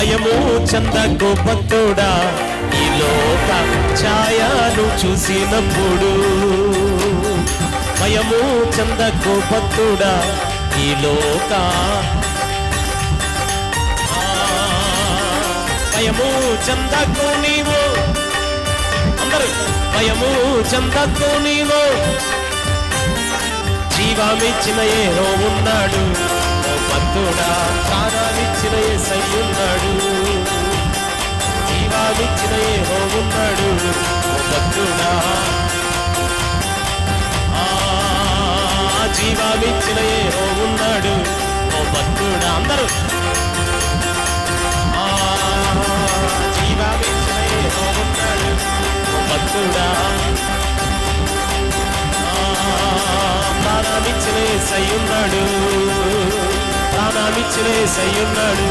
భయము చెందకు భక్తుడా ఈ లోక ఛాయను చూసినప్పుడు. భయము చెందకు భక్తుడా ఈ లోక భయము చెందకు నీవు అందరూ భయము చెందకు నీవు జీవమిచ్చిన యెహోవా ఉన్నాడు. ఓ భక్తుడా ప్రాణమిచ్చిన యేసయ్య ఉన్నాడు. జీవమిచ్చిన యెహోవా ఉన్నాడు. ఓ భక్తుడా జీవమిచ్చిన యెహోవా ఉన్నాడు. ఓ భక్తుడా అందరూ జీవమిచ్చిన యెహోవా ఉన్నాడు. ఓ భక్తుడా ప్రాణమిచ్చిన యేసయ్య ఉన్నాడు. ప్రాణమిచ్చిన యేసయ్య ఉన్నాడు.